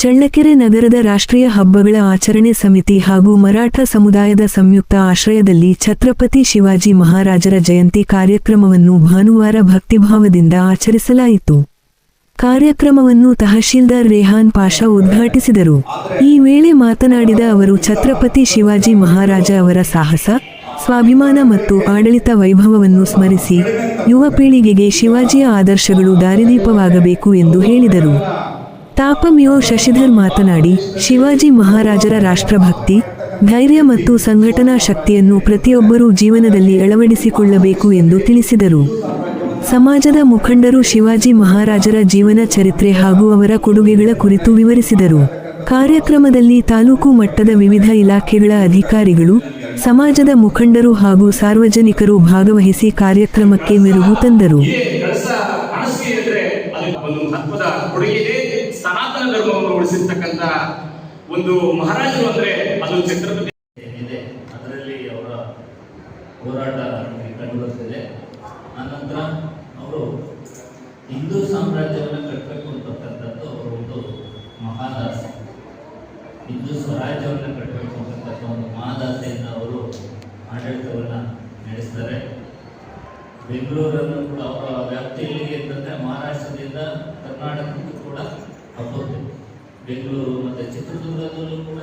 ಚಳ್ಳಕೆರೆ ನಗರದ ರಾಷ್ಟ್ರೀಯ ಹಬ್ಬಗಳ ಆಚರಣೆ ಸಮಿತಿ ಹಾಗೂ ಮರಾಠ ಸಮುದಾಯದ ಸಂಯುಕ್ತ ಆಶ್ರಯದಲ್ಲಿ ಛತ್ರಪತಿ ಶಿವಾಜಿ ಮಹಾರಾಜರ ಜಯಂತಿ ಕಾರ್ಯಕ್ರಮವನ್ನು ಭಾನುವಾರ ಭಕ್ತಿಭಾವದಿಂದ ಆಚರಿಸಲಾಯಿತು. ಕಾರ್ಯಕ್ರಮವನ್ನು ತಹಶೀಲ್ದಾರ್ ರೇಹಾನ್ ಪಾಷಾ ಉದ್ಘಾಟಿಸಿದರು. ಈ ವೇಳೆ ಮಾತನಾಡಿದ ಅವರು ಛತ್ರಪತಿ ಶಿವಾಜಿ ಮಹಾರಾಜ ಅವರ ಸಾಹಸ, ಸ್ವಾಭಿಮಾನ ಮತ್ತು ಆಡಳಿತ ವೈಭವವನ್ನು ಸ್ಮರಿಸಿ ಯುವ ಪೀಳಿಗೆಗೆ ಶಿವಾಜಿಯ ಆದರ್ಶಗಳು ದಾರಿದೀಪವಾಗಬೇಕು ಎಂದು ಹೇಳಿದರು. ತಾಪಂಯೋ ಶಶಿಧರ್ ಮಾತನಾಡಿ, ಶಿವಾಜಿ ಮಹಾರಾಜರ ರಾಷ್ಟ್ರಭಕ್ತಿ, ಧೈರ್ಯ ಮತ್ತು ಸಂಘಟನಾ ಶಕ್ತಿಯನ್ನು ಪ್ರತಿಯೊಬ್ಬರೂ ಜೀವನದಲ್ಲಿ ಅಳವಡಿಸಿಕೊಳ್ಳಬೇಕು ಎಂದು ತಿಳಿಸಿದರು. ಸಮಾಜದ ಮುಖಂಡರು ಶಿವಾಜಿ ಮಹಾರಾಜರ ಜೀವನ ಚರಿತ್ರೆ ಹಾಗೂ ಅವರ ಕೊಡುಗೆಗಳ ಕುರಿತು ವಿವರಿಸಿದರು. ಕಾರ್ಯಕ್ರಮದಲ್ಲಿ ತಾಲೂಕು ಮಟ್ಟದ ವಿವಿಧ ಇಲಾಖೆಗಳ ಅಧಿಕಾರಿಗಳು, ಸಮಾಜದ ಮುಖಂಡರು ಹಾಗೂ ಸಾರ್ವಜನಿಕರು ಭಾಗವಹಿಸಿ ಕಾರ್ಯಕ್ರಮಕ್ಕೆ ಮೆರುಗು ತಂದರು. ಸನಾತನ ಧರ್ಮವನ್ನು ಉಳಿಸಿರ್ತಕ್ಕಂಥ ಒಂದು ಮಹಾರಾಜರು ಅಂದ್ರೆ ಅದು ಛತ್ರಪತಿ ಇದೆ. ಅದರಲ್ಲಿ ಅವರ ಹೋರಾಟ ಕಂಡುಬರುತ್ತಿದೆ. ಆನಂತರ ಅವರು ಹಿಂದೂ ಸಾಮ್ರಾಜ್ಯವನ್ನು ಕಟ್ಟಬೇಕು ಅಂತಕ್ಕಂಥದ್ದು ಅವರು ಒಂದು ಮಹಾದಾಸ. ಹಿಂದೂ ಸ್ವರಾಜ್ಯವನ್ನು ಕಟ್ಟಬೇಕು ಅಂತಕ್ಕಂಥ ಒಂದು ಮಹಾದಾಸೆಯಿಂದ ಅವರು ಆಡಳಿತವನ್ನು ನಡೆಸ್ತಾರೆ. ಬೆಂಗಳೂರನ್ನು ಕೂಡ ಅವರ ವ್ಯಾಪ್ತಿಯಲ್ಲಿ ಅಂತಂದರೆ ಮಹಾರಾಷ್ಟ್ರದಿಂದ ಕರ್ನಾಟಕಕ್ಕೂ ಕೂಡ ಹಬ್ಬುತ್ತೆ. ಬೆಂಗಳೂರು ಮತ್ತು ಚಿತ್ರದುರ್ಗದಲ್ಲೂ ಕೂಡ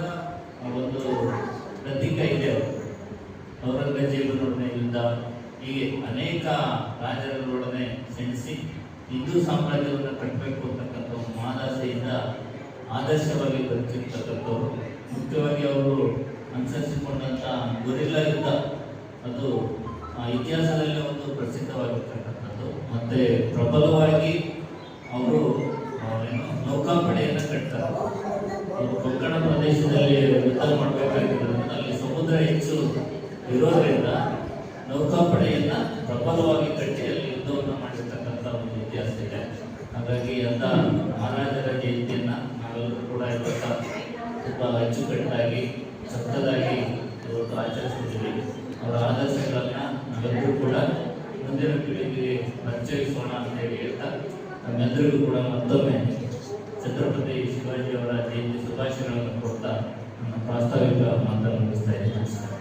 ಒಂದು ಪ್ರತೀಕ ಇದೆ. ಔರಂಗಜೇಬನೊಡನೆ ಯುದ್ಧ, ಹೀಗೆ ಅನೇಕ ರಾಜರುಗಳೊಡನೆ ಸೆಣಸಿ ಹಿಂದೂ ಸಾಮ್ರಾಜ್ಯವನ್ನು ಕಟ್ಟಬೇಕು ಅಂತಕ್ಕಂಥ ಮಹಾದಾಸೆಯಿಂದ ಆದರ್ಶವಾಗಿ ಬದುಕಿರ್ತಕ್ಕಂಥವ್ರು. ಮುಖ್ಯವಾಗಿ ಅವರು ಅನುಸರಿಸಿಕೊಂಡಂಥ ಗೊರಿಲ್ಲಾ ಯುದ್ಧ ಅದು ಇತಿಹಾಸದಲ್ಲಿ ಒಂದು ಪ್ರಸಿದ್ಧವಾಗಿರ್ತಕ್ಕಂಥದ್ದು. ಮತ್ತು ಪ್ರಬಲವಾಗಿ ಅವರು ನೌಕಾಪಡೆಯನ್ನು ಕಟ್ತಾರೆ. ಕೊಂಕಣ ಪ್ರದೇಶದಲ್ಲಿ ಯುದ್ಧ ಮಾಡಬೇಕಾಗಿರೋದ್ರಿಂದ ಅಲ್ಲಿ ಸಮುದ್ರ ಹೆಚ್ಚು ಇರೋದ್ರಿಂದ ನೌಕಾಪಡೆಯನ್ನು ಪ್ರಬಲವಾಗಿ ಕಟ್ಟಿ ಅಲ್ಲಿ ಯುದ್ಧವನ್ನು ಮಾಡಿರ್ತಕ್ಕಂಥ ಒಂದು ಇತಿಹಾಸ ಇದೆ. ಹಾಗಾಗಿ ಅಂತ ಮಹಾರಾಜರ ಜಯಂತಿಯನ್ನು ನಾವೆಲ್ಲರೂ ಕೂಡ ಇವತ್ತು ತುಂಬ ಅಚ್ಚುಕಟ್ಟಾಗಿ ಸತ್ತದಾಗಿ ಇವತ್ತು ಆಚರಿಸ್ತಿದ್ದೀವಿ. ಅವರ ಆದರ್ಶಗಳನ್ನು ನಾವೆಲ್ಲರೂ ಕೂಡ ಮುಂದಿನ ಪೀಳಿಗೆಗೆ ಪರಿಚಯಿಸೋಣ ಅಂತೇಳಿ ಹೇಳ್ತಾ ನಮ್ಮೆಲ್ಲರಿಗೂ ಕೂಡ ಮತ್ತೊಮ್ಮೆ ಛತ್ರಪತಿ ಶಿವಾಜಿ ಅವರ ಜಯಂತಿ ಶುಭಾಶಯಗಳನ್ನು ಕೊಡ್ತಾ ನನ್ನ ಪ್ರಾಸ್ತಾವಿಕ ಮಾತನ್ನು ಮುಗಿಸ್ತಾ ಇದ್ದೀನಿ.